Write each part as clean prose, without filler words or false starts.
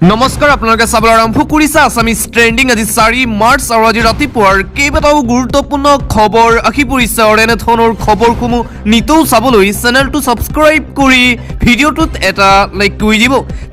নমস্কাৰ আপোনালোকে চাবলৈ আৰম্ভ কৰিছে আছামিজ ট্ৰেণ্ডিং আজি 4 মাৰ্চ আৰু আজি ৰাতিপুৱাৰ কেইবাটাও গুৰুত্বপূৰ্ণ খবৰ আহি পৰিছে আৰু এনেধৰণৰ খবৰসমূহ নিতৌ চাবলৈ চেনেলটো ছাবস্ক্ৰাইব কৰি ভিডিঅ'টোত এটা লাইক কৰি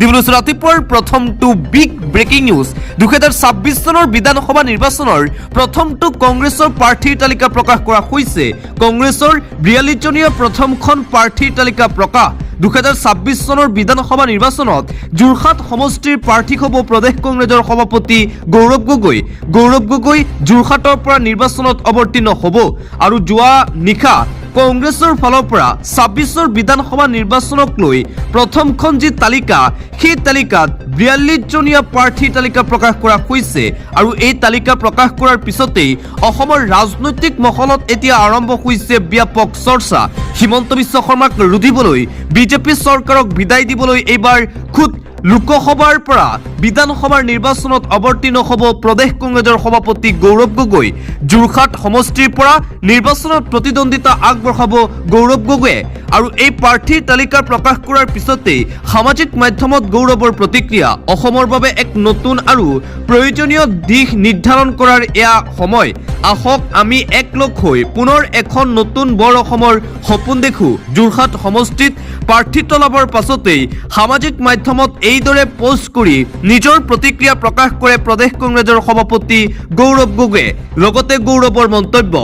দিবলৈ ৰাতিপুৱাৰ প্ৰথমটো বিগ ব্ৰেকিং নিউজ 2026 চনৰ বিধানসভা নিৰ্বাচনৰ প্ৰথমটো কংগ্ৰেছৰ প্ৰাৰ্থীৰ তালিকা প্ৰকাশ কৰা হৈছে কংগ্ৰেছৰ 42 জনীয়া প্ৰথমখন প্ৰাৰ্থীৰ তালিকা প্ৰকাশ 2026 চনৰ বিধানসভা নিৰ্বাচনত যোৰহাট সমষ্টিৰ প্ৰাৰ্থী হ'ব প্ৰদেশ কংগ্ৰেছৰ সভাপতি গৌৰৱ গগৈ যোৰহাটৰ পৰা নিৰ্বাচনত অৱতীৰ্ণ হ'ব আৰু যোৱা নিশা কংগ্ৰেছৰ ফালৰ পৰা 26ৰ বিধানসভা নিৰ্বাচনক লৈ প্ৰথমখন যি তালিকা সেই তালিকাত 42 জনীয়া প্ৰাৰ্থীৰ তালিকা প্ৰকাশ কৰা হৈছে আৰু এই তালিকা প্ৰকাশ কৰাৰ পিছতেই অসমৰ ৰাজনৈতিক মহলত এতিয়া আৰম্ভ হৈছে ব্যাপক চৰ্চা হিমন্ত বিশ্ব শৰ্মাক ৰুধিবলৈ বিজেপি চৰকাৰক বিদায় দিবলৈ এইবাৰ খুদ লোকসভাৰ পৰা বিধানসভাৰ নিৰ্বাচনত অৱতীৰ্ণ হ'ব প্ৰদেশ কংগ্ৰেছৰ সভাপতি গৌৰৱ গগৈ যোৰহাট সমষ্টিৰ পৰা নিৰ্বাচনত প্ৰতিদ্বন্দ্বিতা আগবঢ়াব গৌৰৱ গগৈয়ে আৰু এই প্ৰাৰ্থীৰ তালিকা প্ৰকাশ কৰাৰ পিছতেই সামাজিক মাধ্যমত গৌৰৱৰ প্ৰতিক্ৰিয়া অসমৰ বাবে এক নতুন আৰু প্ৰয়োজনীয় দিশ নিৰ্ধাৰণ কৰাৰ এয়া সময় আহক আমি একলগ হৈ পুনৰ এখন নতুন বৰ অসমৰ সপোন দেখো যোৰহাট সমষ্টিত প্ৰাৰ্থীত্ব লাভৰ পাছতেই সামাজিক মাধ্যমত এইদৰে পোষ্ট কৰি নিজৰ প্ৰতিক্ৰিয়া প্ৰকাশ কৰে প্ৰদেশ কংগ্ৰেছৰ সভাপতি গৌৰৱ গগৈয়ে লগতে গৌৰৱৰ মন্তব্য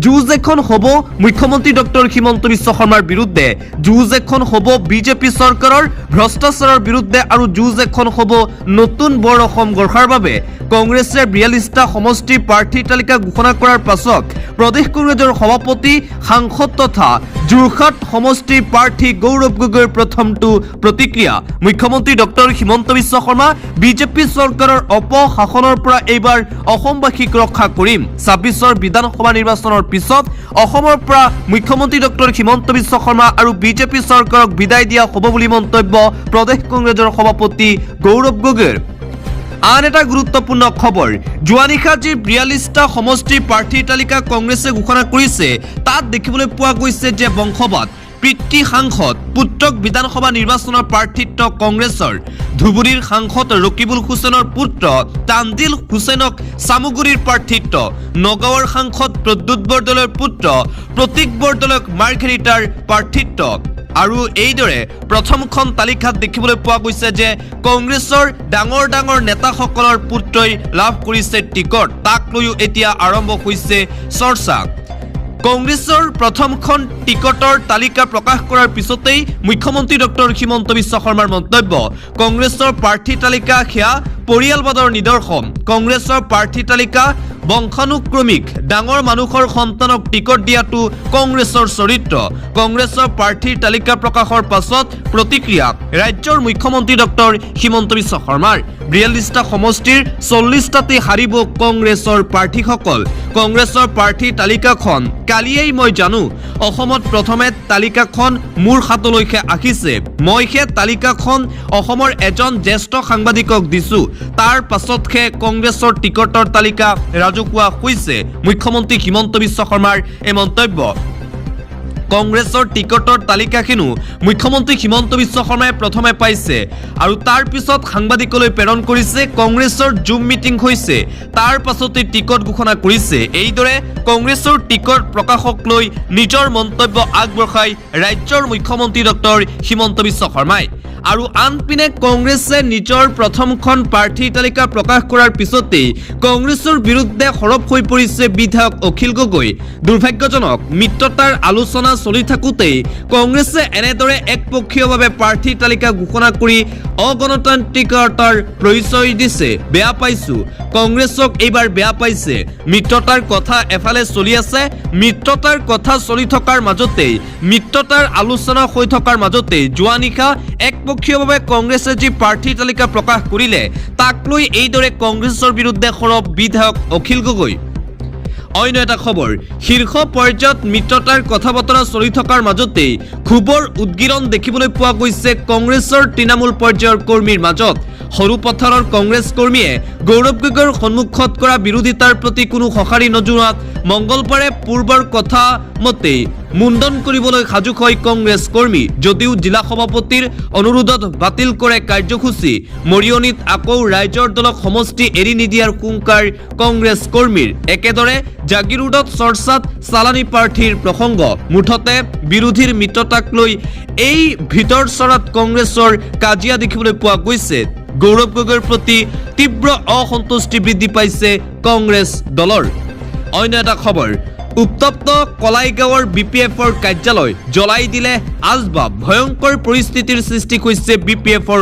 যুঁজ এখন হ'ব মুখ্যমন্ত্ৰী ডক্টৰ হিমন্ত বিশ্ব শৰ্মাৰ বিৰুদ্ধে যুঁজ এখন হ'ব বিজেপি চৰকাৰৰ ভ্ৰষ্টাচাৰৰ বিৰুদ্ধে আৰু যুঁজ এখন হ'ব নতুন বৰ অসম গঢ়াৰ বাবে কংগ্ৰেছে 42টা সমষ্টিৰ প্ৰাৰ্থীৰ তালিকা ঘোষণা কৰাৰ পাছত প্ৰদেশ কংগ্ৰেছৰ সভাপতি সাংসদ তথা যোৰহাট সমষ্টিৰ প্ৰাৰ্থী গৌৰৱ গগৈৰ প্ৰথমটো প্ৰতিক্ৰিয়া মুখ্যমন্ত্ৰী ডক্টৰ হিমন্ত বিশ্ব শৰ্মা বিজেপি চৰকাৰৰ অপশাসনৰ পৰা এইবাৰ অসমবাসীক ৰক্ষা কৰিম 26ৰ বিধানসভা নিৰ্বাচনৰ পিছত অসমৰ পৰা মুখ্যমন্ত্ৰী ডক্টৰ হিমন্ত বিশ্ব শৰ্মা আৰু বিজেপি চৰকাৰক বিদায় দিয়া হ'ব বুলি মন্তব্য প্ৰদেশ কংগ্ৰেছৰ সভাপতি গৌৰৱ গগৈৰ আন এটা গুৰুত্বপূৰ্ণ খবৰ যোৱা নিশা যি 42টা সমষ্টিৰ প্ৰাৰ্থীৰ তালিকা কংগ্ৰেছে ঘোষণা কৰিছে তাত দেখিবলৈ পোৱা গৈছে যে বংশবাদ পিতৃ সাংসদ পুত্ৰক বিধানসভা নিৰ্বাচনৰ প্ৰাৰ্থিত্ব কংগ্ৰেছৰ ধুবুৰীৰ সাংসদ ৰকিবুল হুছেইনৰ পুত্ৰ তানজিল হুছেইনক চামুগুৰিৰ প্ৰাৰ্থিত্ব নগাঁৱৰ সাংসদ প্ৰদ্যুৎ বৰদলৈৰ পুত্ৰ প্ৰতীক বৰদলৈক মাৰ্ঘেৰিটাৰ প্ৰাৰ্থিত্ব আৰু এইদৰে প্ৰথমখন তালিকাত দেখিবলৈ পোৱা গৈছে যে কংগ্ৰেছৰ ডাঙৰ নেতাসকলৰ পুত্ৰই লাভ কৰিছে টিকট তাক লৈও এতিয়া আৰম্ভ হৈছে চৰ্চা কংগ্ৰেছৰ প্ৰথমখন টিকটৰ তালিকা প্ৰকাশ কৰাৰ পিছতেই মুখ্যমন্ত্ৰী ডক্টৰ হিমন্ত বিশ্ব শৰ্মাৰ মন্তব্য কংগ্ৰেছৰ প্ৰাৰ্থী তালিকা সেয়া পৰিয়ালবাদৰ নিদৰ্শন কংগ্ৰেছৰ প্ৰাৰ্থী তালিকা বংশানুক্ৰমিক ডাঙৰ মানুহৰ সন্তানক টিকট দিয়াটো কংগ্ৰেছৰ চৰিত্ৰ কংগ্ৰেছৰ প্ৰাৰ্থীৰ তালিকা প্ৰকাশৰ পাছত প্ৰতিক্ৰিয়া ৰাজ্যৰ মুখ্যমন্ত্ৰী ডক্টৰ হিমন্ত বিশ্ব শৰ্মাৰ 42টা সমষ্টিৰ 40টাতে হাৰিব কংগ্ৰেছৰ প্ৰাৰ্থীসকল কংগ্ৰেছৰ প্ৰাৰ্থীৰ তালিকাখন কালিয়েই মই জানো অসমত প্ৰথমে তালিকাখন মোৰ হাতলৈকে আহিছে মই সেই তালিকাখন অসমৰ এজন জ্যেষ্ঠ সাংবাদিকক দিছো তাৰ পাছতহে কংগ্ৰেছৰ টিকটৰ তালিকা ৰাজহুৱা হৈছে মুখ্যমন্ত্ৰী হিমন্ত বিশ্ব শৰ্মাৰ এই মন্তব্য কংগ্ৰেছৰ টিকটৰ তালিকাখিনো মুখ্যমন্ত্ৰী হিমন্ত বিশ্ব শৰ্মাই প্ৰথমে পাইছে আৰু তাৰ পিছত সাংবাদিকলৈ প্ৰেৰণ কৰিছে কংগ্ৰেছৰ জুম মিটিং হৈছে তাৰ পাছতে টিকট ঘোষণা কৰিছে এইদৰে কংগ্ৰেছৰ টিকট প্ৰকাশক লৈ নিজৰ মন্তব্য আগবঢ়াই ৰাজ্যৰ মুখ্যমন্ত্ৰী ডক্টৰ হিমন্ত বিশ্ব শৰ্মাই আৰু আনপিনে কংগ্ৰেছে নিজৰ প্ৰথমখন প্ৰাৰ্থীৰ তালিকা প্ৰকাশ কৰাৰ পিছতেই কংগ্ৰেছৰ বিৰুদ্ধে সৰব হৈ পৰিছে বিধায়ক অখিল গগৈ দুৰ্ভাগ্যজনক মিত্ৰতাৰ আলোচনা চলি থাকোঁতেই কংগ্ৰেছে এনেদৰে একপক্ষীয়ভাৱে প্ৰাৰ্থীৰ তালিকা ঘোষণা কৰি অগণতান্ত্ৰিকতাৰ পৰিচয় দিছে বেয়া পাইছো কংগ্ৰেছক এইবাৰ বেয়া পাইছে মিত্ৰতাৰ কথা এফালে চলি আছে মিত্ৰতাৰ কথা চলি থকাৰ মাজতেই মিত্ৰতাৰ আলোচনা হৈ থকাৰ মাজতেই যোৱা নিশা একপক্ষীয়ভাৱে কংগ্ৰেছে যি প্ৰাৰ্থীৰ তালিকা প্ৰকাশ কৰিলে তাক লৈ এইদৰে কংগ্ৰেছৰ বিৰুদ্ধে সৰব বিধায়ক অখিল গগৈ অন্য এটা খবৰ শীৰ্ষ পৰ্যায়ত মিত্ৰতাৰ কথা বতৰা চলি থকাৰ মাজতেই ক্ষোভৰ উদ্গিৰণ দেখিবলৈ পোৱা গৈছে কংগ্ৰেছৰ তৃণমূল পৰ্যায়ৰ কৰ্মীৰ মাজত সৰুপথাৰৰ কংগ্ৰেছ কৰ্মীয়ে গৌৰৱ গগৈৰ সন্মুখত কৰা বিৰোধিতাৰ প্ৰতি কোনো সঁহাৰি নজনোৱাত মংগলবাৰে পূৰ্বৰ কথা মতে মুণ্ডন কৰিবলৈ সাজু হয় কংগ্ৰেছ কৰ্মী যদিও জিলা সভাপতিৰ অনুৰোধত বাতিল কৰে কাৰ্যসূচী মৰিয়নিত আকৌ ৰাইজৰ দলক সমষ্টি এৰি নিদিয়াৰ হুংকাৰ কংগ্ৰেছ কৰ্মীৰ একেদৰে জাগিৰোডত চৰ্চাত চালানী প্ৰাৰ্থীৰ প্ৰসংগ মুঠতে বিৰোধীৰ মিত্ৰতাক লৈ এই ভিতৰ চৰাত কংগ্ৰেছৰ কাজিয়া দেখিবলৈ পোৱা গৈছে গৌৰৱ গগৈৰ প্ৰতি তীব্ৰ অসন্তুষ্টি বৃদ্ধি পাইছে কংগ্ৰেছ দলৰ অন্য এটা খবৰ উত্তপ্ত কলাইগাঁৱৰ বিপিএফৰ কাৰ্যালয় জ্বলাই দিলে আজবাব ভয়ংকৰ পৰিস্থিতিৰ সৃষ্টি হৈছে বিপিএফৰ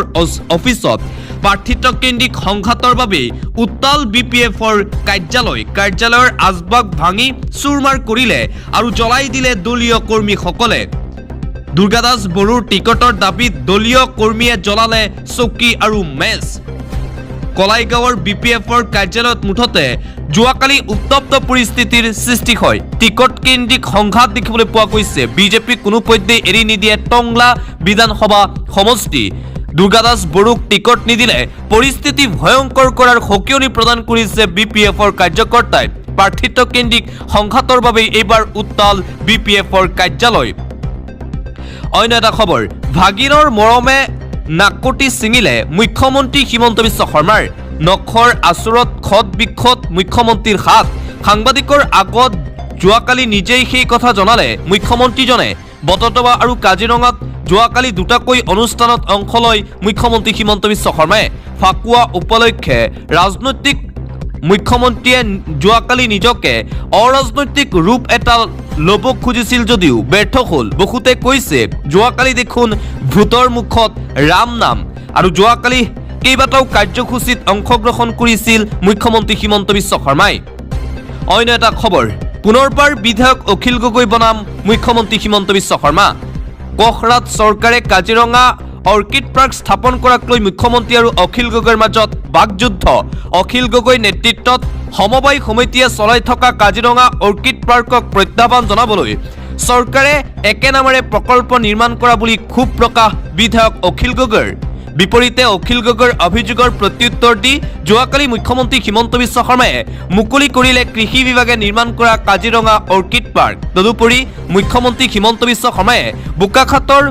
অফিচত প্ৰাৰ্থিত্বকেন্দ্ৰিক সংঘাতৰ বাবে উত্তাল বিপিএফৰ কাৰ্যালয়ৰ আজবাব ভাঙি চুৰমাৰ কৰিলে আৰু জ্বলাই দিলে দলীয় কৰ্মীসকলে দুৰ্গাদাস বড়োৰ টিকটৰ দাবীত দলীয় কৰ্মীয়ে জ্বলালে চকী আৰু মেজ কলাইগাঁৱৰ বিপিএফৰ কাৰ্যালয়ত মুঠতে যোৱাকালি উত্তপ্ত পৰিস্থিতিৰ সৃষ্টি হয় টিকট কেন্দ্ৰিক সংঘাত দেখিবলৈ পোৱা গৈছে বিজেপিক কোনোপধ্যে এৰি নিদিয়ে টংলা বিধানসভা সমষ্টি দুৰ্গাদাস বড়োক টিকট নিদিলে পৰিস্থিতি ভয়ংকৰ কৰাৰ সকিয়নি প্ৰদান কৰিছে বিপিএফৰ কাৰ্যকৰ্তাই প্ৰাৰ্থিত্ব কেন্দ্ৰিক সংঘাতৰ বাবে এইবাৰ উত্তাল বিপিএফৰ কাৰ্যালয় অন্য এটা খবৰ ভাগিনৰ মৰমে নাকটি ছিঙিলে মুখ্যমন্ত্ৰী হিমন্ত বিশ্ব শৰ্মাৰ নখৰ আচুৰত খত বিক্ষত মুখ্যমন্ত্ৰীৰ হাত সাংবাদিকৰ আগত যোৱাকালি নিজেই সেই কথা জনালে মুখ্যমন্ত্ৰীজনে বটদ্ৰৱা আৰু কাজিৰঙাত যোৱাকালি দুটাকৈ অনুষ্ঠানত অংশ লয় মুখ্যমন্ত্ৰী হিমন্ত বিশ্ব শৰ্মাই ফাকুৱা উপলক্ষে ৰাজনৈতিক মুখ্যমন্ত্ৰীয়ে যোৱাকালি নিজকে অৰাজনৈতিক ৰূপ এটা ল'ব খুজিছিল যদিও ব্যৰ্থ হ'ল বহুতে কৈছে যোৱাকালি দেখোন ভূতৰ মুখত ৰাম নাম আৰু যোৱাকালি কেইবাটাও কাৰ্যসূচীত অংশগ্ৰহণ কৰিছিল মুখ্যমন্ত্ৰী হিমন্ত বিশ্ব শৰ্মাই অন্য এটা খবৰ পুনৰবাৰ বিধায়ক অখিল গগৈ বনাম মুখ্যমন্ত্ৰী হিমন্ত বিশ্ব শৰ্মা কখৰাত চৰকাৰে কাজিৰঙা অৰ্কিড পাৰ্ক স্থাপন কৰাক লৈ মুখ্যমন্ত্ৰী আৰু অখিল গগৈৰ মাজত বাকযুদ্ধ অখিল গগৈ নেতৃত্বত সমবায় সমিতিয়ে চলাই থকা কাজিৰঙা অৰ্কিড পাৰ্কক প্ৰত্যাহ্বান জনাবলৈ চৰকাৰে একে নামেৰে প্ৰকল্প নিৰ্মাণ কৰা বুলি ক্ষোভ প্ৰকাশ বিধায়ক অখিল গগৈৰ বিপৰীতে অখিল গগৈৰ অভিযোগৰ প্ৰত্যুত্তৰ দি যোৱাকালি মুখ্যমন্ত্ৰী হিমন্ত বিশ্ব শৰ্মাই মুকলি কৰিলে কৃষি বিভাগে নিৰ্মাণ কৰা কাজিৰঙা অৰ্কিড পাৰ্ক তদুপৰি মুখ্যমন্ত্ৰী হিমন্ত বিশ্ব শৰ্মাই বোকাখাতৰ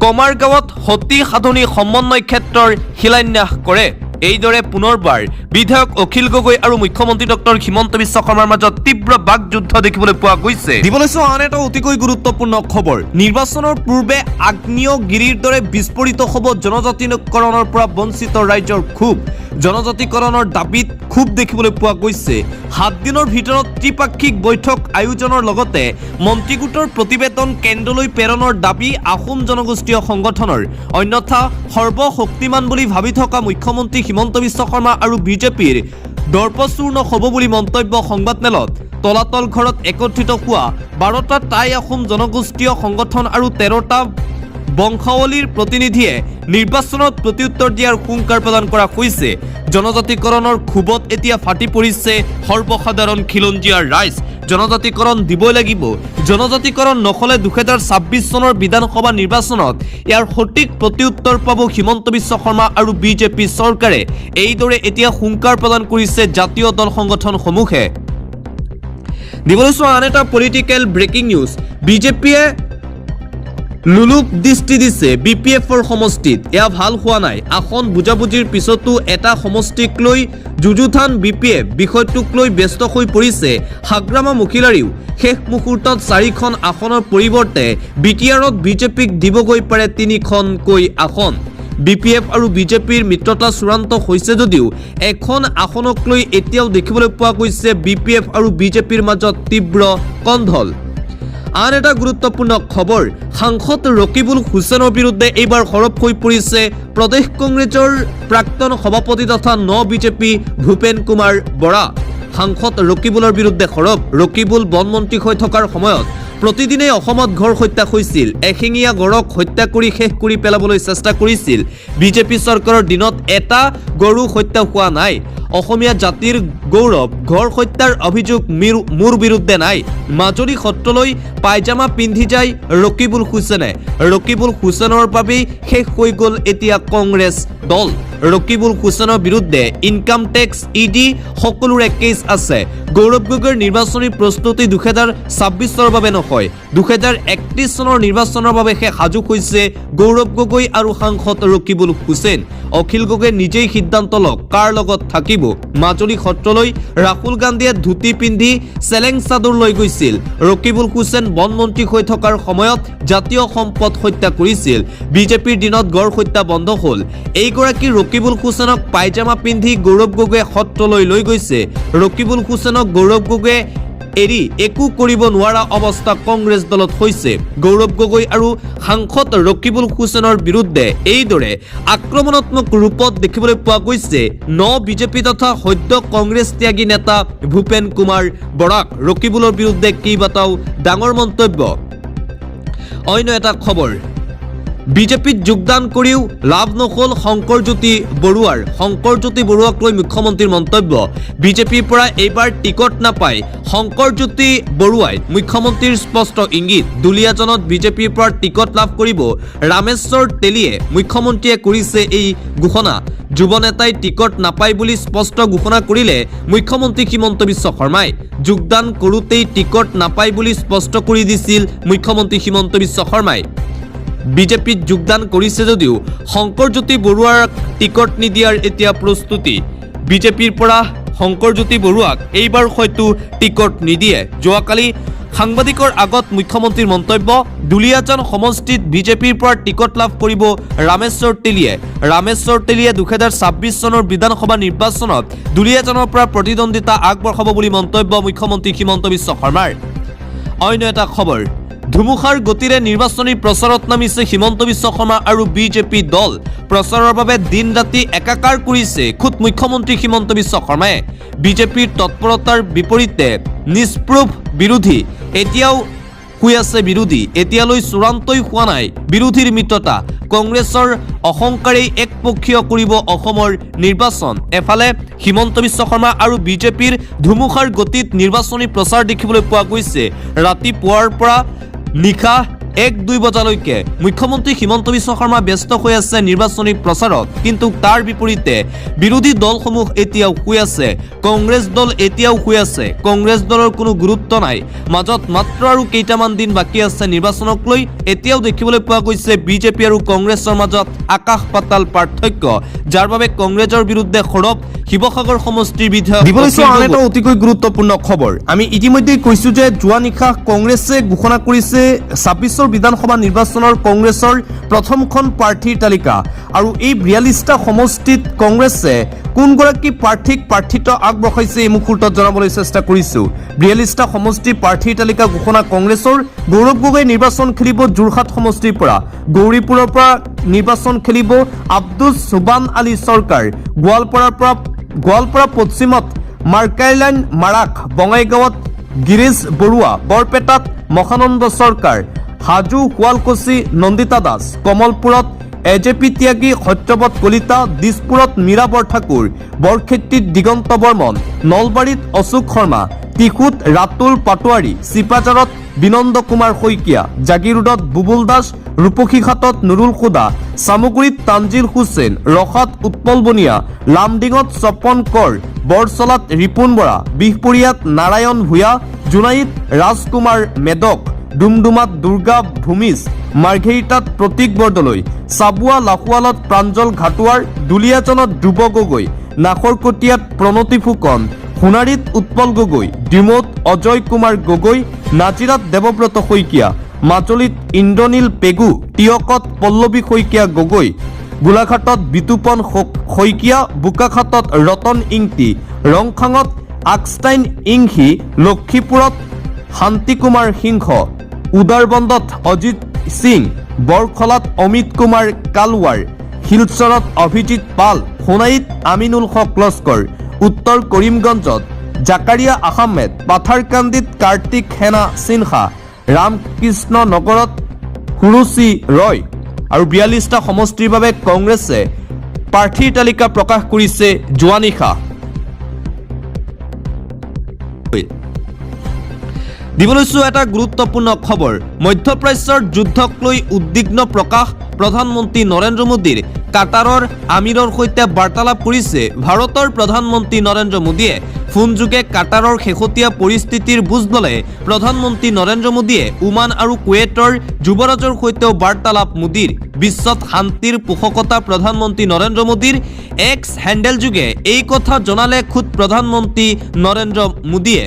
কমাৰগাঁৱত সতী সাধনী সমন্বয় ক্ষেত্ৰৰ শিলান্যাস কৰে এইদৰে পুনৰবাৰ বিধায়ক অখিল গগৈ আৰু মুখ্যমন্ত্ৰী ডক্টৰ হিমন্ত বিশ্ব শৰ্মাৰ মাজত তীব্ৰ বাকযুদ্ধ দেখিবলৈ পোৱা গৈছে দিবলৈ আন এটা অতিকৈ গুৰুত্বপূৰ্ণ খবৰ নিৰ্বাচনৰ পূৰ্বে আগ্নেয়গিৰিৰ দৰে বিস্ফোৰিত হ'ব জনজাতিকৰণৰ পৰা বঞ্চিত ৰাইজৰ ক্ষোভ জনজাতিকৰণৰ দাবীত ক্ষোভ দেখিবলৈ পোৱা গৈছে 7 দিনৰ ভিতৰত ত্ৰিপাক্ষিক বৈঠক আয়োজনৰ লগতে মন্ত্ৰীগোটৰ প্ৰতিবেদন কেন্দ্ৰলৈ প্ৰেৰণৰ দাবী আহোম জনগোষ্ঠীয় সংগঠনৰ অন্যথা সৰ্বশক্তিমান বুলি ভাবি থকা মুখ্যমন্ত্ৰী হিমন্ত বিশ্ব শৰ্মা আৰু বিজেপিৰ দৰ্পচূৰ্ণ হ'ব বুলি মন্তব্য সংবাদমেলত তলাতল ঘৰত একত্ৰিত হোৱা 12টা টাই আহোম জনগোষ্ঠীয় সংগঠন আৰু 13টা বংশাৱলীৰ প্ৰতিনিধিয়ে নিৰ্বাচনত প্ৰত্যুত্তৰ দিয়াৰ হুংকাৰ প্ৰদান কৰা হৈছে জনজাতিকৰণৰ ক্ষোভত এতিয়া ফাটি পৰিছে সৰ্বসাধাৰণ খিলঞ্জীয়াৰ ৰাইজ জনজাতিকৰণ দিবই লাগিব জনজাতিকৰণ নহলে 2026 চনৰ বিধানসভা নিৰ্বাচনত ইয়াৰ সঠিক প্ৰত্যুত্তৰ পাব হিমন্ত বিশ্ব শৰ্মা আৰু বিজেপি চৰকাৰে এইদৰে এতিয়া হুংকাৰ প্ৰদান কৰিছে জাতীয় দল সংগঠনসমূহে দিবলৈ আন এটা পলিটিকেল ব্ৰেকিং নিউজ বিজেপিয়ে লুলুক দৃষ্টি দিছে বিপিএফৰ সমষ্টিত এয়া ভাল হোৱা নাই আসন বুজাবুজিৰ পিছতো এটা সমষ্টিক লৈ যুযুথান বিপিএফ বিষয়টোক লৈ ব্যস্ত হৈ পৰিছে হাগ্ৰামা মখিলাৰীও শেষ মুহূৰ্তত 4খন আসনৰ পৰিৱৰ্তে বিটিআৰত বিজেপিক দিবগৈ পাৰে 3খনকৈ আসন বিপিএফ আৰু বিজেপিৰ মিত্ৰতা চূড়ান্ত হৈছে যদিও এখন আসনক লৈ এতিয়াও দেখিবলৈ পোৱা গৈছে বিপিএফ আৰু বিজেপিৰ মাজত তীব্ৰ কন্দল আন এটা গুৰুত্বপূৰ্ণ খবৰ সাংসদ ৰকিবুল হুছেইনৰ বিৰুদ্ধে এইবাৰ সৰব হৈ পৰিছে প্ৰদেশ কংগ্ৰেছৰ প্ৰাক্তন সভাপতি তথা বিজেপি ভূপেন কুমাৰ বৰা সাংসদ ৰকিবুলৰ বিৰুদ্ধে সৰব ৰকিবুল বনমন্ত্ৰী হৈ থকাৰ সময়ত প্ৰতিদিনে অসমত ঘৰ হত্যা হৈছিল এশিঙীয়া গড়ক হত্যা কৰি শেষ কৰি পেলাবলৈ চেষ্টা কৰিছিল বিজেপি চৰকাৰৰ দিনত এটা গৰু হত্যা হোৱা নাই অসমীয়া জাতিৰ গৌৰৱ ঘৰ হত্যাৰ অভিযোগ মোৰ বিৰুদ্ধে নাই মাজুলী সত্ৰলৈ পায়জামা পিন্ধি যায় ৰকিবুল হুছেইনৰ বাবেই শেষ হৈ গ'ল এতিয়া কংগ্ৰেছ দল ৰকিবুল হুছেইনৰ বিৰুদ্ধে ইনকাম টেক্স ইডি সকলোৰে কেছ আছে গৌৰৱ গগৈৰ নিৰ্বাচনী প্ৰস্তুতি 2026 চনৰ বাবে নহয় 2031 চনৰ নিৰ্বাচনৰ বাবেহে সাজু হৈছে গৌৰৱ গগৈ আৰু সাংসদ ৰকিবুল হুছেইন অখিল গগৈ নিজেই সিদ্ধান্ত লওক কাৰ লগত থাকিব মাজুলী সত্ৰলৈ ৰাহুল গান্ধীয়ে ধুতি পিন্ধি চেলেং চাদৰ লৈ গৈছিল ৰকিবুল হুছেইন বনমন্ত্ৰী হৈ থকাৰ সময়ত জাতীয় সম্পদ হত্যা কৰিছিল বিজেপিৰ দিনত গড় হত্যা বন্ধ হ'ল এইগৰাকী ৰকিবুল হুছেইনক পায়জামা পিন্ধি গৌৰৱ গগৈয়ে সত্ৰলৈ লৈ গৈছে ৰকিবুল হুছেইনক গৌৰৱ গগৈয়ে এৰি একো কৰিব নোৱাৰা অৱস্থা কংগ্ৰেছ দলত হৈছে গৌৰৱ গগৈ আৰু সাংসদ ৰকিবুল হুছেইনৰ বিৰুদ্ধে এইদৰে আক্ৰমণাত্মক ৰূপত দেখিবলৈ পোৱা গৈছে বিজেপি তথা সদ্য কংগ্ৰেছ ত্যাগী নেতা ভূপেন কুমাৰ বৰাক ৰকিবুলৰ বিৰুদ্ধে কেইবাটাও ডাঙৰ মন্তব্য অন্য এটা খবৰ বিজেপিত যোগদান কৰিও লাভ নহল শংকৰজ্যোতি বৰুৱাক লৈ মুখ্যমন্ত্ৰীৰ মন্তব্য বিজেপিৰ পৰা এইবাৰ টিকট নাপায় শংকৰজ্যোতি বৰুৱাই মুখ্যমন্ত্ৰীৰ স্পষ্ট ইংগিত দুলীয়াজনত বিজেপিৰ পৰা টিকট লাভ কৰিব ৰামেশ্বৰ তেলীয়ে মুখ্যমন্ত্ৰীয়ে কৰিছে এই ঘোষণা যুৱ নেতাই টিকট নাপায় বুলি স্পষ্ট ঘোষণা কৰিলে মুখ্যমন্ত্ৰী হিমন্ত বিশ্ব শৰ্মাই যোগদান কৰোঁতেই টিকট নাপায় বুলি স্পষ্ট কৰি দিছিল মুখ্যমন্ত্ৰী হিমন্ত বিশ্ব শৰ্মাই বিজেপিত যোগদান কৰিছে যদিও শংকৰজ্যোতি বৰুৱাক টিকট নিদিয়াৰ এতিয়া প্ৰস্তুতি বিজেপিৰ পৰা শংকৰজ্যোতি বৰুৱাক এইবাৰ হয়তো টিকট নিদিয়ে যোৱাকালি সাংবাদিকৰ আগত মুখ্যমন্ত্ৰীৰ মন্তব্য দুলীয়াজান সমষ্টিত বিজেপিৰ পৰা টিকট লাভ কৰিব ৰামেশ্বৰ তেলীয়ে 2026 চনৰ বিধানসভা নিৰ্বাচনত দুলীয়াজানৰ পৰা প্ৰতিদ্বন্দ্বিতা আগবঢ়াব বুলি মন্তব্য মুখ্যমন্ত্ৰী হিমন্ত বিশ্ব শৰ্মাৰ অন্য এটা খবৰ ধুমুহাৰ গতিৰে নিৰ্বাচনী প্ৰচাৰত নামিছে হিমন্ত বিশ্ব শৰ্মা আৰু বিজেপি দল প্ৰচাৰৰ বাবে দিন ৰাতি একাকাৰ কৰিছে খুদ মুখ্যমন্ত্ৰী হিমন্ত বিশ্ব শৰ্মাই বিজেপিৰ তৎপৰতাৰ বিপৰীতে নিষ্প্ৰভ বিৰোধী এতিয়াও হৈ আছে এতিয়ালৈ চূড়ান্তই হোৱা নাই বিৰোধীৰ মিত্ৰতা কংগ্ৰেছৰ অহংকাৰেই একপক্ষীয় কৰিব অসমৰ নিৰ্বাচন এফালে হিমন্ত বিশ্ব শৰ্মা আৰু বিজেপিৰ ধুমুহাৰ গতিত নিৰ্বাচনী প্ৰচাৰ দেখিবলৈ পোৱা গৈছে ৰাতিপুৱাৰ পৰা নিশা 1-2 বজালৈকে মুখ্যমন্ত্ৰী হিমন্ত বিশ্ব শৰ্মা ব্যস্ত হৈ আছে নিৰ্বাচনী প্ৰচাৰত কিন্তু তাৰ বিপৰীতে বিৰোধী দলসমূহ এতিয়াও হৈ আছে কংগ্ৰেছ দল এতিয়াও হৈ আছে কংগ্ৰেছ দলৰ কোনো গুৰুত্ব নাই মাজত মাত্ৰ আৰু কেইটামান দিন বাকী আছে নিৰ্বাচনক লৈ এতিয়াও দেখিবলৈ পোৱা গৈছে বিজেপি আৰু কংগ্ৰেছৰ মাজত আকাশ পাতাল পাৰ্থক্য যাৰ বাবে কংগ্ৰেছৰ বিৰুদ্ধে সৰব শিৱসাগৰ সমষ্টিৰ বিধায়ক দিবলৈছো আন এটা অতিকৈ গুৰুত্বপূৰ্ণ খবৰ আমি ইতিমধ্যে কৈছো যে যোৱা নিশা কংগ্ৰেছে ঘোষণা কৰিছে 26 বিধানসভা নিৰ্বাচনৰ কংগ্ৰেছৰ প্ৰথমখন প্ৰাৰ্থীৰ তালিকা আৰু এই 42টা সমষ্টিত কংগ্ৰেছে কোনগৰাকী প্ৰাৰ্থীক প্ৰাৰ্থিত্ব আগবঢ়াইছে এই মুহূৰ্তত জনাবলৈ চেষ্টা কৰিছো 42টা সমষ্টিৰ প্ৰাৰ্থীৰ তালিকা ঘোষণা কংগ্ৰেছৰ গৌৰৱ গগৈ নিৰ্বাচন খেলিব যোৰহাট সমষ্টিৰ পৰা গৌৰীপুৰৰ পৰা নিৰ্বাচন খেলিব আব্দুল সুবান আলী চৰকাৰ গোৱালপাৰা পশ্চিমত মাৰ্কাইলাইন মাৰাক বঙাইগাঁৱত গিৰিজ বৰুৱা বৰপেটাত মহানন্দ চৰকাৰ হাজু শুৱালকুছি নন্দিতা দাস কমলপুৰত এজেপি ত্যাগী সত্যৱত কলিতা দিছপুৰত মীৰা বৰঠাকুৰ বৰক্ষেত্ৰীত দিগন্ত বৰ্মন নলবাৰীত অশোক শৰ্মা টিহুত ৰাতুল পাটোৱাৰী চিপাঝাৰত বিনন্দ কুমাৰ শইকীয়া জাগিৰোডত বুবুল দাস ৰূপসীঘাটত নুৰুল খুদা চামুগুৰিত তানজিল হুছেইন ৰখাত উৎপল বনিয়া লামডিঙত স্বপন কৰ বৰচলাত ৰিপুন বৰা বিহপুৰীয়াত নাৰায়ণ ভূঞা জোনাইত ৰাজকুমাৰ মেদক ডুমডুমাত দুৰ্গা ভূমিজ মাৰ্ঘেৰিটাত প্ৰতীক বৰদলৈ চাবুৱা লাখোৱালত প্ৰাঞ্জল ঘাটুৱাৰ দুলীয়াজনত ধ্ৰুৱ গগৈ নাখৰকটীয়াত প্ৰণতি ফুকন সোণাৰীত উৎপল গগৈ ডিমৌত অজয় কুমাৰ গগৈ নাজিৰাত দেৱব্ৰত শইকীয়া মাজুলীত ইন্দ্ৰনীল পেগু টিয়কত পল্লৱী শইকীয়া গগৈ গোলাঘাটত বিতুপন শইকীয়া বোকাখাটত ৰতন ইংতি ৰংখাঙত আকষ্টাইন ইংহি লক্ষীপুৰত শান্তি কুমাৰ সিংহ উদাৰবন্দত অজিত সিং বৰখলাত অমিত কুমাৰ কালৱাৰ শিলচৰত অভিজিৎ পাল সোণাৰীত আমিনুল হক লস্কৰ উত্তৰ কৰিমগঞ্জত জাকাৰিয়া আহমেদ পাথাৰকান্দিত কাৰ্তিক হেনা সিনহা ৰামকৃষ্ণ নগৰত সুৰুচি ৰয় আৰু 42টা সমষ্টিৰ বাবে কংগ্ৰেছে প্ৰাৰ্থীৰ তালিকা প্ৰকাশ কৰিছে যোৱা নিশা। দিবলৈছো এটা গুৰুত্বপূৰ্ণ খবৰ। মধ্যপ্ৰাচ্যৰ যুদ্ধক লৈ উদ্বিগ্ন প্ৰকাশ প্ৰধানমন্ত্ৰী নৰেন্দ্ৰ মোদীৰ। কাটাৰৰ আমিৰৰ সৈতে বাৰ্তালাপ কৰিছে ভাৰতৰ প্ৰধানমন্ত্ৰী নৰেন্দ্ৰ মোদীয়ে। ফোনযোগে কাটাৰৰ শেহতীয়া পৰিস্থিতিৰ বুজ ল'লে প্ৰধানমন্ত্ৰী নৰেন্দ্ৰ মোদীয়ে। ওমান আৰু কুৱেইটৰ যুৱৰাজৰ সৈতেও বাৰ্তালাপ মোদীৰ। বিশ্বত শান্তিৰ পোষকতা প্ৰধানমন্ত্ৰী নৰেন্দ্ৰ মোদীৰ। এক্স হেণ্ডেলযোগে এই কথা জনালে খুদ প্ৰধানমন্ত্ৰী নৰেন্দ্ৰ মোদীয়ে।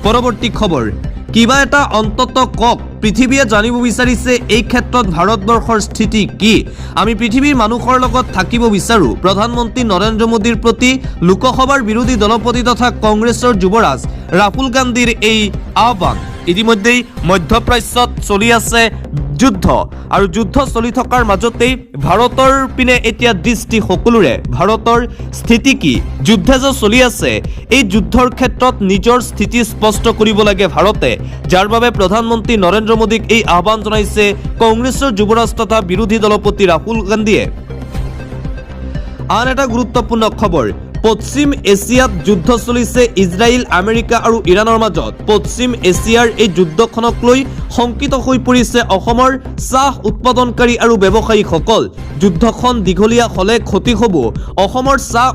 পৰৱৰ্তী খবৰ, কিবা এটা অন্তত কওক। পৃথিৱীয়ে জানিব বিচাৰিছে এই ক্ষেত্ৰত ভাৰতবৰ্ষৰ স্থিতি কি। আমি পৃথিৱীৰ মানুহৰ লগত থাকিব বিচাৰোঁ। প্ৰধানমন্ত্ৰী নৰেন্দ্ৰ মোদীৰ প্ৰতি লোকসভাৰ বিৰোধী দলপতি তথা কংগ্ৰেছৰ যুৱৰাজ ৰাহুল গান্ধীৰ এই আহ্বান। ইতিমধ্যেই মধ্যপ্ৰাচ্যত চলি আছে যুদ্ধ আৰু যুদ্ধ চলি থকাৰ মাজতেই ভাৰতৰ পিনে এতিয়া দৃষ্টি সকলোৰে। ভাৰতৰ স্থিতি কি, যুদ্ধ যে চলি আছে, এই যুদ্ধৰ ক্ষেত্ৰত নিজৰ স্থিতি স্পষ্ট কৰিব লাগে ভাৰতে, যাৰ বাবে প্ৰধানমন্ত্ৰী নৰেন্দ্ৰ মোদীক এই আহ্বান জনাইছে কংগ্ৰেছৰ যুৱৰাজ তথা বিৰোধী দলপতি ৰাহুল গান্ধীয়ে। আন এটা গুৰুত্বপূৰ্ণ খবৰ, পশ্চিম এছিয়াত যুদ্ধ চলিছে ইজৰাইল, আমেৰিকা আৰু ইৰাণৰ মাজত। পশ্চিম এছিয়াৰ এই যুদ্ধখনক লৈ শংকিত হৈ পৰিছে অসমৰ চাহ উৎপাদনকাৰী আৰু ব্যৱসায়ীসকল। যুদ্ধখন দীঘলীয়া হ'লে ক্ষতি হ'ব অসমৰ চাহ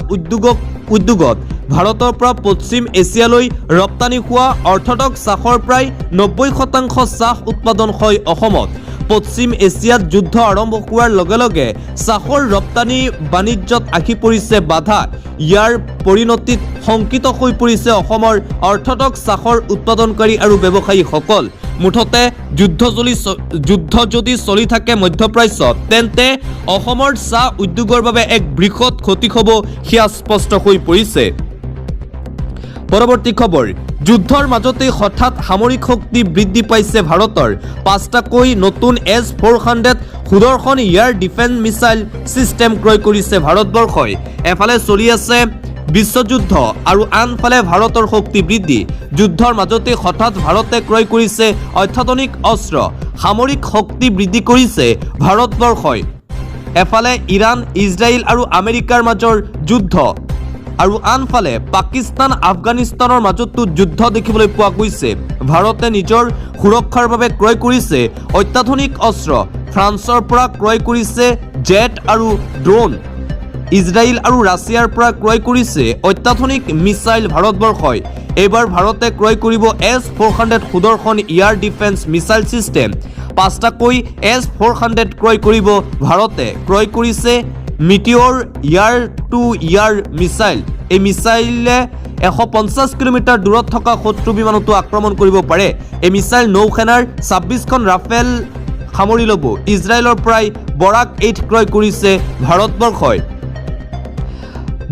উদ্যোগত। ভাৰতৰ পৰা পশ্চিম এছিয়ালৈ ৰপ্তানি হোৱা অৰ্থডক্স চাহৰ প্ৰায় 90% চাহ উৎপাদন হয় অসমত। পশ্চিম এছিয়াত যুদ্ধ আৰম্ভ হোৱাৰ লগে লগে চাহৰ ৰপ্তানি বাণিজ্যত আহি পৰিছে বাধা। ইয়াৰ পৰিণতিত শংকিত হৈ পৰিছে অসমৰ অৰ্থডক্স চাহৰ উৎপাদনকাৰী আৰু ব্যৱসায়ীসকল। মুঠতে যুদ্ধ যদি চলি থাকে মধ্যপ্ৰাচ্যত, তেন্তে অসমৰ চাহ উদ্যোগৰ বাবে এক বৃহৎ ক্ষতি হ'ব, সেয়া স্পষ্ট হৈ পৰিছে। পৰৱৰ্তী খবৰ, যুদ্ধৰ মাজতেই হঠাৎ সামৰিক শক্তি বৃদ্ধি পাইছে ভাৰতৰ। 5টাকৈ নতুন S-400 Sudarshan air defence missile system ক্ৰয় কৰিছে ভাৰতবৰ্ষই। এফালে চলি আছে বিশ্বযুদ্ধ আৰু আনফালে ভাৰতৰ শক্তি বৃদ্ধি। যুদ্ধৰ মাজতে হঠাৎ ভাৰতে ক্ৰয় কৰিছে অত্যাধুনিক অস্ত্ৰ, সামৰিক শক্তি বৃদ্ধি কৰিছে ভাৰতবৰ্ষই। এফালে ইৰাণ, ইজৰাইল আৰু আমেৰিকাৰ মাজৰ যুদ্ধ আৰু আনফালে পাকিস্তান, আফগানিস্তানৰ মাজতো যুদ্ধ দেখিবলৈ পোৱা গৈছে। ভাৰতে নিজৰ সুৰক্ষাৰ বাবে ক্ৰয় কৰিছে অত্যাধুনিক অস্ত্ৰ। ফ্ৰান্সৰ পৰা ক্ৰয় কৰিছে জেট আৰু ড্ৰোন। ইজৰাইল আৰু ৰাছিয়াৰ পৰা ক্ৰয় কৰিছে অত্যাধুনিক মিছাইল ভাৰতবৰ্ষই। এইবাৰ ভাৰতে ক্ৰয় কৰিব S-400 Sudarshan air defence missile system. 5টাকৈ S-400 ক্ৰয় কৰিব ভাৰতে। ক্ৰয় কৰিছে meteor air to air missile. এই মিছাইলে 150 কিলোমিটাৰ দূৰত থকা শত্ৰু বিমানতো আক্ৰমণ কৰিব পাৰে। এই মিছাইল নৌসেনাৰ 26খন ৰাফেল সামৰি ল'ব। ইজৰাইলৰ পৰাই বৰাক 8 ক্ৰয় কৰিছে ভাৰতবৰ্ষই।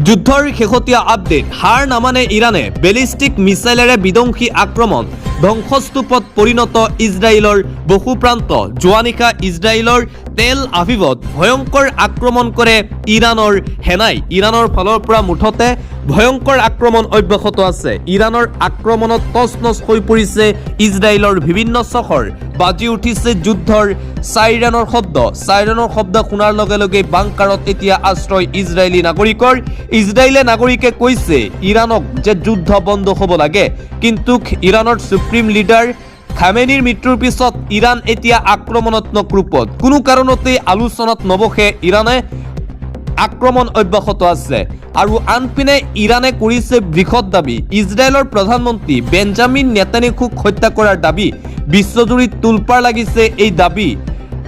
যুদ্ধৰ শেহতীয়া আপডেট, হাৰ নামানে ইৰাণে। বেলিষ্টিক মিছাইলেৰে বিধ্বংসী আক্ৰমণ, ধ্বংসস্তূপত পৰিণত ইজৰাইলৰ বহু প্ৰান্ত। যোৱা নিশা ইজৰাইলৰ তেল আভিভত ভয়ংকৰ আক্ৰমণ কৰে ইৰাণৰ সেনাই। ইৰাণৰ ফালৰ পৰা মুঠতে ভয়ংকৰ আক্ৰমণ অব্যাহত আছে। ইৰাণৰ আক্ৰমণত তছনছ হৈ পৰিছে ইজৰাইলৰ বিভিন্ন চহৰ। বাজি উঠিছে যুদ্ধৰ চাইৰেনৰ শব্দ। চাইৰেনৰ শব্দ শুনাৰ লগে লগে বাংকাৰত এতিয়া আশ্ৰয় ইজৰাইলী নাগৰিকৰ। ইজৰাইলে নাগৰিকে কৈছে ইৰাণক যে যুদ্ধ বন্ধ হ'ব লাগে, কিন্তু ইৰাণৰ সুপ্ৰিম লিডাৰ খামেনিৰ মৃত্যুৰ পিছত ইৰাণ এতিয়া আক্ৰমণাত্মক ৰূপত। কোনো কাৰণতে আলোচনাত নবহে, ইৰাণে আক্ৰমণ অব্যাহত আছে। আৰু আনপিনে ইৰাণে কৰিছে বৃহৎ দাবী। ইজৰাইলৰ প্ৰধানমন্ত্ৰী বেঞ্জামিন নেতানিয়াহুক হত্যা কৰাৰ দাবী। বিশ্বজুৰি তোলপাৰ লাগিছে এই দাবী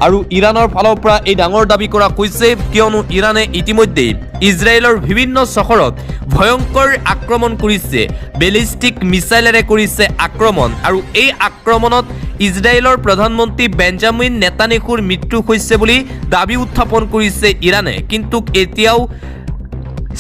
আৰু ইৰাণৰ ফালৰ পৰা এই ডাঙৰ দাবী কৰা হৈছে, কিয়নো ইৰাণে ইতিমধ্যেই ইজৰাইলৰ বিভিন্ন চহৰত ভয়ংকৰ আক্ৰমণ কৰিছে। বেলিষ্টিক মিছাইলেৰে কৰিছে আক্ৰমণ আৰু এই আক্ৰমণত ইজৰাইলৰ প্ৰধানমন্ত্ৰী বেঞ্জামিন নেতানিয়াহুৰ মৃত্যু হৈছে বুলি দাবী উত্থাপন কৰিছে ইৰাণে। কিন্তু এতিয়াও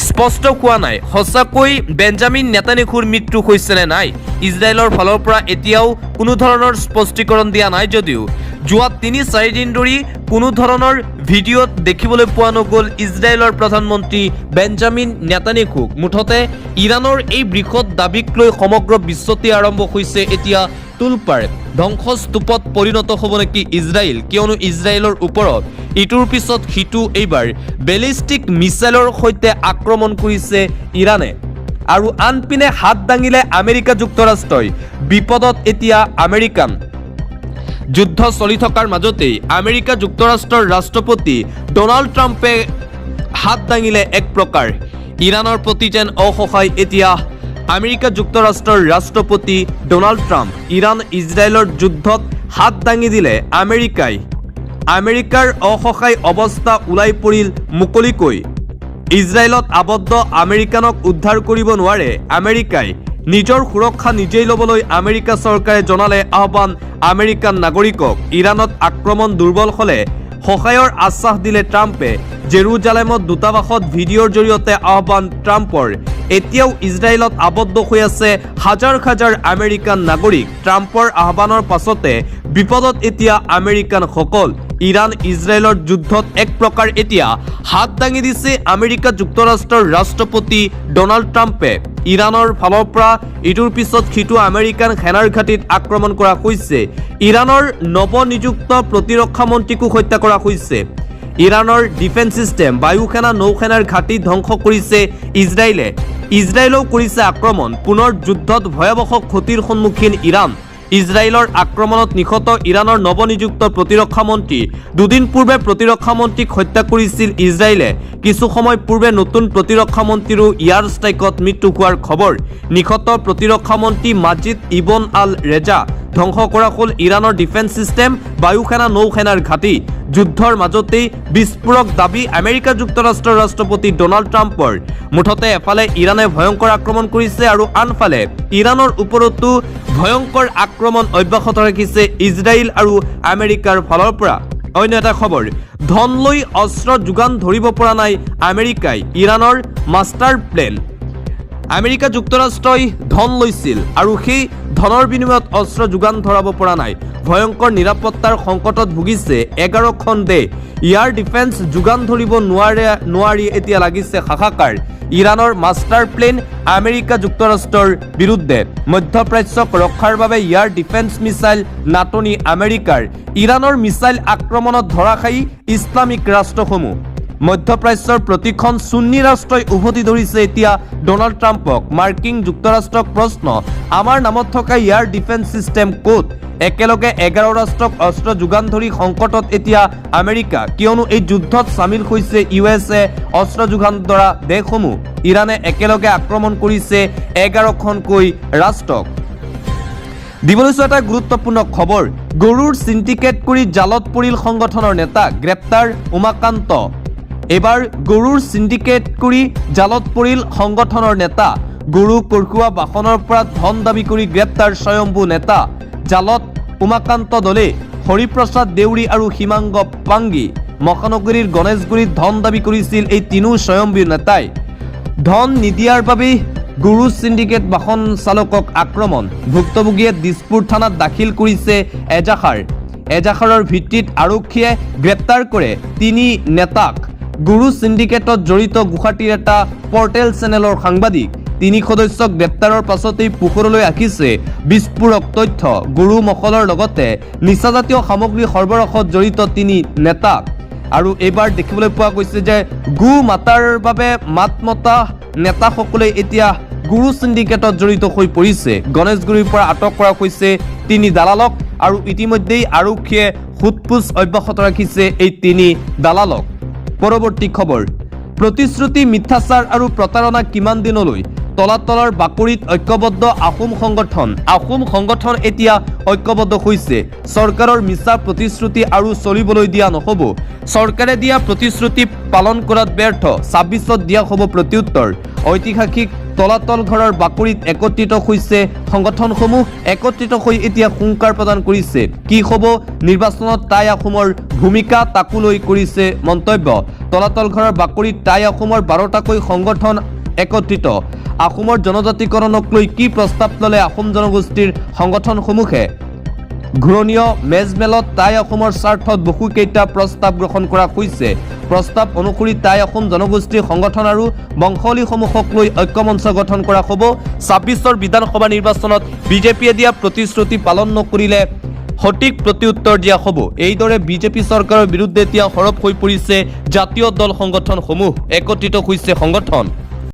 স্পষ্ট হোৱা নাই সঁচাকৈ বেঞ্জামিন নেতানিয়াহুৰ মৃত্যু হৈছে নে নাই। ইজৰাইলৰ ফালৰ পৰা এতিয়াও কোনো ধৰণৰ স্পষ্টীকৰণ দিয়া নাই যদিও যোৱা 3-4 দিন ধৰি কোনো ধৰণৰ ভিডিঅ'ত দেখিবলৈ পোৱা নগ'ল ইজৰাইলৰ প্ৰধানমন্ত্ৰী বেঞ্জামিন নেতানিয়াহুক। মুঠতে ইৰাণৰ এই বৃহৎ দাবীক লৈ সমগ্ৰ বিশ্বতে আৰম্ভ হৈছে এতিয়া তোলপাৰ ধ্বংসস্তূপত পৰিণত হ'ব নেকি ইজৰাইল, কিয়নো ইজৰাইলৰ ওপৰত ইটোৰ পিছত সিটো এইবাৰ বেলিষ্টিক মিছাইলৰ সৈতে আক্ৰমণ কৰিছে ইৰাণে। আৰু আনপিনে হাত দাঙিলে আমেৰিকা যুক্তৰাষ্ট্ৰই, বিপদত এতিয়া আমেৰিকান। যুদ্ধ চলি থকাৰ মাজতেই আমেৰিকা যুক্তৰাষ্ট্ৰৰ ৰাষ্ট্ৰপতি ডনাল্ড ট্ৰাম্পে হাত দাঙিলে এক প্ৰকাৰ। ইৰাণৰ প্ৰতি যেন অসহায় এতিয়া আমেৰিকা যুক্তৰাষ্ট্ৰৰ ৰাষ্ট্ৰপতি ডনাল্ড ট্ৰাম্প। ইৰাণ ইজৰাইলৰ যুদ্ধত হাত দাঙি দিলে আমেৰিকাই। আমেৰিকাৰ অসহায় অৱস্থা ওলাই পৰিল মুকলিকৈ। ইজৰাইলত আবদ্ধ আমেৰিকানক উদ্ধাৰ কৰিব নোৱাৰে আমেৰিকাই। নিজৰ সুৰক্ষা নিজেই ল'বলৈ আমেৰিকা চৰকাৰে জনালে আহ্বান আমেৰিকান নাগৰিকক। ইৰাণত আক্ৰমণ দুৰ্বল হ'লে সহায়ৰ আশ্বাস দিলে ট্ৰাম্পে। জেৰুজালেমত দূতাবাসত ভিডিঅ'ৰ জৰিয়তে আহ্বান ট্ৰাম্পৰ। এতিয়াও ইজৰাইলত আবদ্ধ হৈ আছে হাজাৰ হাজাৰ আমেৰিকান নাগৰিক। ট্ৰাম্পৰ আহ্বানৰ পাছতে বিপদত এতিয়া আমেৰিকানসকল। ইৰাণ ইজৰাইলৰ যুদ্ধত এক প্ৰকাৰ এতিয়া হাত দাঙি দিছে আমেৰিকা যুক্তৰাষ্ট্ৰৰ ৰাষ্ট্ৰপতি ডনাল্ড ট্ৰাম্পে। ইৰাণৰ ফালৰ পৰা ইটোৰ পিছত সিটো আমেৰিকান সেনাৰ ঘাটিত আক্ৰমণ কৰা হৈছে। ইৰাণৰ নৱনিযুক্ত প্ৰতিৰক্ষা মন্ত্ৰীকো হত্যা কৰা হৈছে। ইৰাণৰ ডিফেন্স ছিষ্টেম, বায়ুসেনা, নৌসেনাৰ ঘাটি ধ্বংস কৰিছে ইজৰাইলে। ইজৰাইলেও কৰিছে আক্ৰমণ। পুনৰ যুদ্ধত ভয়াৱহ ক্ষতিৰ সন্মুখীন ইৰাণ। ইজৰাইলৰ আক্ৰমণত নিহত ইৰাণৰ নৱনিযুক্ত প্ৰতিৰক্ষা মন্ত্ৰী। দুদিন পূৰ্বে প্ৰতিৰক্ষা মন্ত্ৰীক হত্যা কৰিছিল ইজৰাইলে। কিছু সময় পূৰ্বে নতুন প্ৰতিৰক্ষা মন্ত্ৰীৰো এয়াৰ ষ্ট্ৰাইকত মৃত্যু হোৱাৰ খবৰ। নিহত প্ৰতিৰক্ষা মন্ত্ৰী মাজিদ ইবন আল ৰেজা। ধ্বংস কৰা হ'ল ইৰাণৰ ডিফেন্স ছিষ্টেম, বায়ুসেনা, নৌসেনাৰ ঘাটি। যুদ্ধৰ মাজতেই বিস্ফোৰক দাবী আমেৰিকা যুক্তৰাষ্ট্ৰৰ ৰাষ্ট্ৰপতি ডনাল্ড ট্ৰাম্পৰ। মুঠতে এফালে ইৰাণে ভয়ংকৰ আক্ৰমণ কৰিছে আৰু আনফালে ইৰাণৰ ওপৰতো ভয়ংকৰ আক্ৰমণ অব্যাহত ৰাখিছে ইজৰাইল আৰু আমেৰিকাৰ ফালৰ পৰা। অন্য এটা খবৰ, ধন লৈ অস্ত্ৰ যোগান ধৰিব পৰা নাই আমেৰিকাই। ইৰাণৰ মাষ্টাৰ প্লেন। আমেৰিকা যুক্তৰাষ্ট্ৰই ধন লৈছিল আৰু সেই ধনৰ বিনিময়ত অস্ত্ৰ যোগান ধৰাব পৰা নাই। ভয়ংকৰ নিৰাপত্তাৰ সংকটত ভুগিছে 11খন দেশ। ইয়াৰ ডিফেন্স যোগান ধৰিব নোৱাৰি এতিয়া লাগিছে হাহাকাৰ। ইৰাণৰ মাষ্টাৰ প্লেন আমেৰিকা যুক্তৰাষ্ট্ৰৰ বিৰুদ্ধে। মধ্যপ্ৰাচ্যক ৰক্ষাৰ বাবে ইয়াৰ ডিফেন্স মিছাইল নাটনি আমেৰিকাৰ। ইৰাণৰ মিছাইল আক্ৰমণত ধৰাশায়ী ইছলামিক ৰাষ্ট্ৰসমূহ। মধ্যপ্ৰাচ্যৰ প্ৰতিখন সুন্নী ৰাষ্ট্ৰই উভতি ধৰিছে এতিয়া ডনাল্ড ট্ৰাম্পক। মাৰ্কিন যুক্তৰাষ্ট্ৰক প্ৰশ্ন, আমাৰ নামত থকা ইয়াৰ ডিফেন্স ছিষ্টেম ক'ত? একেলগে 11 ৰাষ্ট্ৰক অস্ত্ৰ যোগান ধৰি সংকটত এতিয়া আমেৰিকা, কিয়নো এই যুদ্ধত চামিল হৈছে USA অস্ত্ৰ যোগান ধৰা দেশসমূহ। ইৰাণে একেলগে আক্ৰমণ কৰিছে 11খনকৈ ৰাষ্ট্ৰক। দিবলৈছো এটা গুৰুত্বপূৰ্ণ খবৰ, গৰুৰ চিণ্ডিকেট কৰি জালত পৰিল সংগঠনৰ নেতা, গ্ৰেপ্তাৰ উমাকান্ত। এবাৰ গৰুৰ চিণ্ডিকেট কৰি জালত পৰিল সংগঠনৰ নেতা। গৰু কঢ়িওৱা বাহনৰ পৰা ধন দাবী কৰি গ্ৰেপ্তাৰ স্বয়ম্ভু নেতা। জালত উমাকান্ত দলে। হৰিপ্ৰসাদ দেউৰী আৰু হিমাংগ পাংগী। মহানগৰীৰ গণেশগুৰিত ধন দাবী কৰিছিল এই তিনিও স্বয়ম্ভু নেতাই। ধন নিদিয়াৰ বাবেই গৰু চিণ্ডিকেট বাহন চালকক আক্ৰমণ। ভুক্তভোগীয়ে দিছপুৰ থানাত দাখিল কৰিছে এজাহাৰ। এজাহাৰৰ ভিত্তিত আৰক্ষীয়ে গ্ৰেপ্তাৰ কৰে 3 নেতাক। গৰু চিণ্ডিকেটত জড়িত গুৱাহাটীৰ এটা পৰ্টেল চেনেলৰ সাংবাদিক। 3 সদস্যক গ্ৰেপ্তাৰৰ পাছতেই পোহৰলৈ আহিছে বিস্ফোৰক তথ্য। গৰু মহলৰ লগতে নিচাজাতীয় সামগ্ৰী সৰবৰাহত জড়িত 3 নেতা। আৰু এইবাৰ দেখিবলৈ পোৱা গৈছে যে গো মাতাৰ বাবে মাত মতা নেতাসকলে এতিয়া গৰু চিণ্ডিকেটত জড়িত হৈ পৰিছে। গণেশগুৰিৰ পৰা আটক কৰা হৈছে 3 দালালক আৰু ইতিমধ্যেই আৰক্ষীয়ে সোধপোছ অব্যাহত ৰাখিছে এই 3 দালালক। পৰৱৰ্তী খবৰ, প্ৰতিশ্ৰুতি, মিথ্যাচাৰ আৰু প্ৰতাৰণা কিমান দিনলৈ? তলাতলৰ বাকৰিত ঐক্যবদ্ধ আহোম সংগঠন। আহোম সংগঠন এতিয়া ঐক্যবদ্ধ হৈছে। চৰকাৰৰ মিছা প্ৰতিশ্ৰুতি আৰু চলিবলৈ দিয়া নহ'ব। চৰকাৰে দিয়া প্ৰতিশ্ৰুতি পালন কৰাত ব্যৰ্থ। 26ত দিয়া হ'ব প্ৰত্যুত্তৰ। ঐতিহাসিক তলাতল ঘৰৰ বাকৰিত একত্ৰিত হৈছে সংগঠনসমূহ। একত্ৰিত হৈ এতিয়া হুংকাৰ প্ৰদান কৰিছে। কি হ'ব নিৰ্বাচনত টাই আহোমৰ ভূমিকা, তাকো লৈ কৰিছে মন্তব্য। তলাতল ঘৰৰ বাকৰিত টাই আহোমৰ 12টাকৈ সংগঠন একত্ৰিত। আহোমৰ জনজাতিকৰণক লৈ কি প্ৰস্তাৱ ল'লে আহোম জনগোষ্ঠীৰ সংগঠনসমূহে? ঘূৰণীয় মেজমেলত টাই অসমৰ স্বাৰ্থত বহুকেইটা প্ৰস্তাৱ গ্ৰহণ কৰা হৈছে। প্ৰস্তাৱ অনুসৰি টাই অসম জনগোষ্ঠীৰ সংগঠন আৰু বংশাৱলীসমূহক লৈ ঐক্যমঞ্চ গঠন কৰা হ'ব। ২৬ৰ বিধানসভা নিৰ্বাচনত বিজেপিয়ে দিয়া প্ৰতিশ্ৰুতি পালন নকৰিলে সঠিক প্ৰত্যুত্তৰ দিয়া হ'ব। এইদৰে বিজেপি চৰকাৰৰ বিৰুদ্ধে এতিয়া সৰব হৈ পৰিছে জাতীয় দল সংগঠনসমূহ। একত্ৰিত হৈছে সংগঠন।